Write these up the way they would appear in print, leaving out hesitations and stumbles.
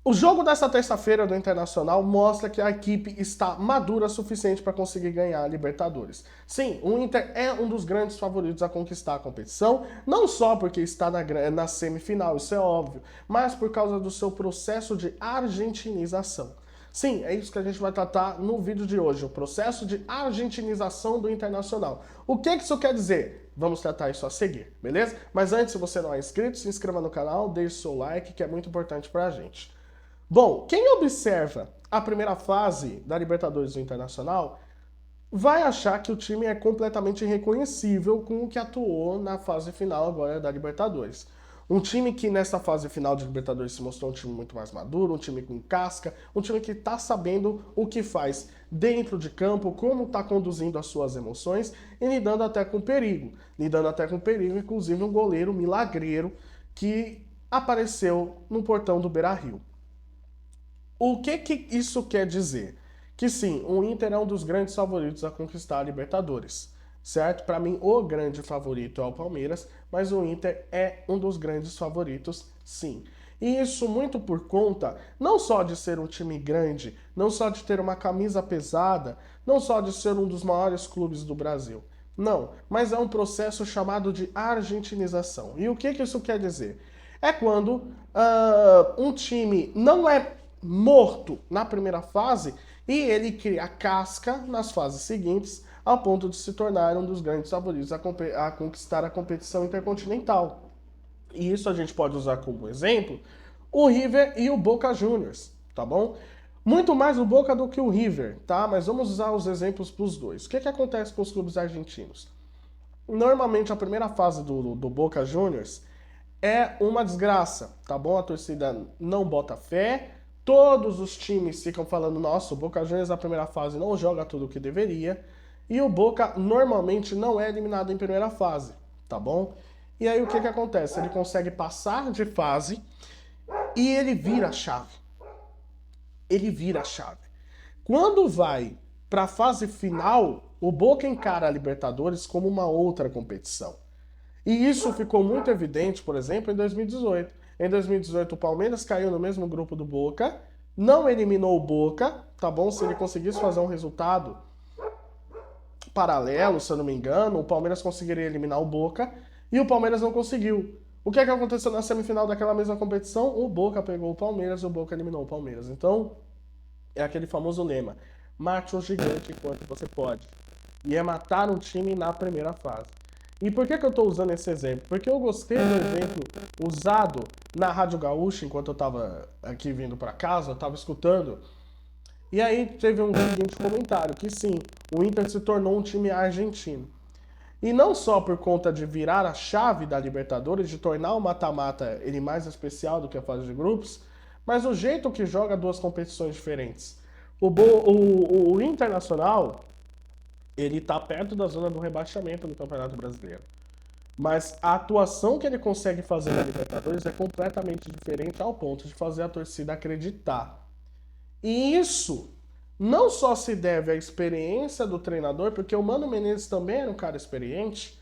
O jogo dessa terça-feira do Internacional mostra que a equipe está madura o suficiente para conseguir ganhar a Libertadores. Sim, o Inter é um dos grandes favoritos a conquistar a competição, não só porque está na semifinal, isso é óbvio, mas por causa do seu processo de argentinização. Sim, é isso que a gente vai tratar no vídeo de hoje, o processo de argentinização do Internacional. O que isso quer dizer? Vamos tratar isso a seguir, beleza? Mas antes, se você não é inscrito, se inscreva no canal, deixe seu like, que é muito importante pra gente. Bom, quem observa a primeira fase da Libertadores do Internacional vai achar que o time é completamente irreconhecível com o que atuou na fase final agora da Libertadores. Um time que nessa fase final de Libertadores se mostrou um time muito mais maduro, um time com casca, um time que está sabendo o que faz dentro de campo, como está conduzindo as suas emoções e lidando até com perigo. Lidando até com perigo, inclusive um goleiro milagreiro que apareceu no portão do Beira-Rio. O que isso quer dizer? Que sim, o Inter é um dos grandes favoritos a conquistar a Libertadores, certo? Para mim, o grande favorito é o Palmeiras, mas o Inter é um dos grandes favoritos, sim. E isso muito por conta, não só de ser um time grande, não só de ter uma camisa pesada, não só de ser um dos maiores clubes do Brasil. Não, mas é um processo chamado de argentinização. E o que isso quer dizer? É quando um time não é morto na primeira fase e ele cria casca nas fases seguintes ao ponto de se tornar um dos grandes favoritos a conquistar a competição intercontinental. E isso a gente pode usar como exemplo o River e o Boca Juniors, tá bom? Muito mais o Boca do que o River, tá? Mas vamos usar os exemplos para os dois. O que acontece com os clubes argentinos? Normalmente a primeira fase do Boca Juniors é uma desgraça, tá bom? A torcida não bota fé, todos os times ficam falando, nossa, o Boca Juniors na primeira fase não joga tudo o que deveria, e o Boca normalmente não é eliminado em primeira fase, tá bom? E aí o que acontece? Ele consegue passar de fase e ele vira a chave. Ele vira a chave. Quando vai para a fase final, o Boca encara a Libertadores como uma outra competição. E isso ficou muito evidente, por exemplo, em 2018. Em 2018, o Palmeiras caiu no mesmo grupo do Boca, não eliminou o Boca, tá bom? Se ele conseguisse fazer um resultado paralelo, se eu não me engano, o Palmeiras conseguiria eliminar o Boca e o Palmeiras não conseguiu. O que aconteceu na semifinal daquela mesma competição? O Boca pegou o Palmeiras e o Boca eliminou o Palmeiras. Então, é aquele famoso lema: mate um gigante enquanto você pode. E é matar um time na primeira fase. E por que eu estou usando esse exemplo? Porque eu gostei do exemplo usado na Rádio Gaúcha enquanto eu estava aqui vindo para casa, eu estava escutando. E aí teve um seguinte comentário, que sim, o Inter se tornou um time argentino. E não só por conta de virar a chave da Libertadores, de tornar o mata-mata ele mais especial do que a fase de grupos, mas o jeito que joga duas competições diferentes. O Internacional, ele tá perto da zona do rebaixamento no Campeonato Brasileiro. Mas a atuação que ele consegue fazer na Libertadores é completamente diferente ao ponto de fazer a torcida acreditar. E isso não só se deve à experiência do treinador, porque o Mano Menezes também era um cara experiente,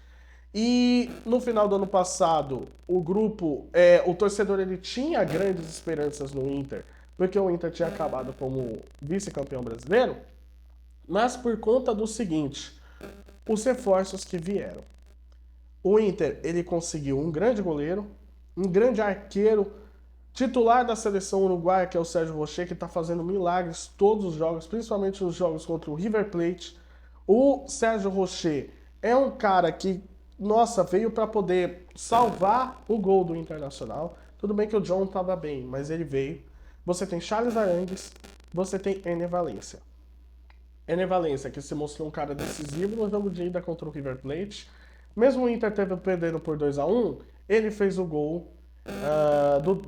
e no final do ano passado, o torcedor ele tinha grandes esperanças no Inter, porque o Inter tinha acabado como vice-campeão brasileiro, mas por conta do seguinte, os reforços que vieram. O Inter, ele conseguiu um grande goleiro, um grande arqueiro, titular da seleção uruguaia, que é o Sérgio Rocher, que está fazendo milagres todos os jogos, principalmente os jogos contra o River Plate. O Sérgio Rocher é um cara que, nossa, veio para poder salvar o gol do Internacional. Tudo bem que o John estava bem, mas ele veio. Você tem Charles Arangues, você tem Ener Valencia. Ener Valencia, que se mostrou um cara decisivo no jogo de ida contra o River Plate. Mesmo o Inter teve perdendo por 2-1, ele fez o gol,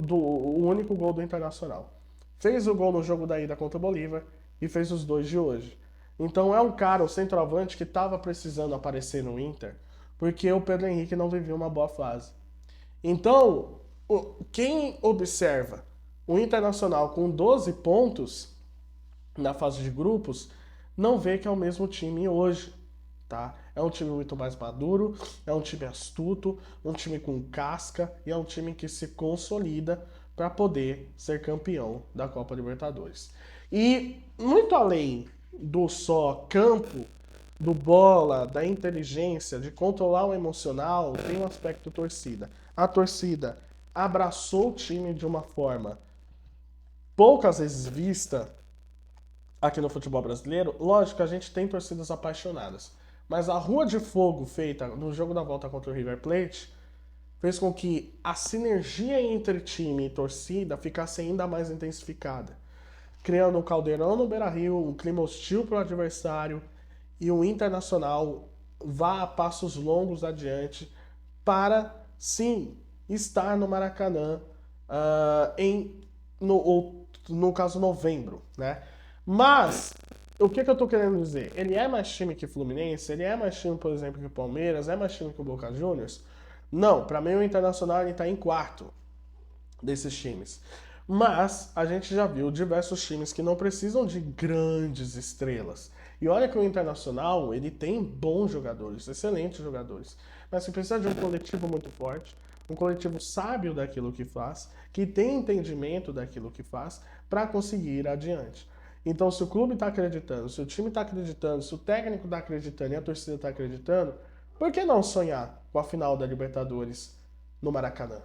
o único gol do Internacional. Fez o gol no jogo da ida contra o Bolívar e fez os dois de hoje. Então é um cara, o centroavante, que estava precisando aparecer no Inter, porque o Pedro Henrique não vivia uma boa fase. Então, quem observa o Internacional com 12 pontos na fase de grupos, não vê que é o mesmo time hoje, tá? É um time muito mais maduro, é um time astuto, um time com casca e é um time que se consolida para poder ser campeão da Copa Libertadores. E muito além do só campo, do bola, da inteligência, de controlar o emocional, tem um aspecto torcida. A torcida abraçou o time de uma forma poucas vezes vista aqui no futebol brasileiro. Lógico que a gente tem torcidas apaixonadas, mas a rua de fogo feita no jogo da volta contra o River Plate fez com que a sinergia entre time e torcida ficasse ainda mais intensificada, criando um caldeirão no Beira-Rio, um clima hostil para o adversário e o Internacional vá a passos longos adiante para, sim, estar no Maracanã no caso, novembro, né? Mas, o que eu tô querendo dizer? Ele é mais time que Fluminense? Ele é mais time, por exemplo, que o Palmeiras? É mais time que o Boca Juniors? Não, para mim o Internacional ele tá em quarto desses times. Mas a gente já viu diversos times que não precisam de grandes estrelas. E olha que o Internacional, ele tem bons jogadores, excelentes jogadores. Mas você precisa de um coletivo muito forte, um coletivo sábio daquilo que faz, que tem entendimento daquilo que faz, para conseguir ir adiante. Então, se o clube está acreditando, se o time está acreditando, se o técnico está acreditando e a torcida está acreditando, por que não sonhar com a final da Libertadores no Maracanã?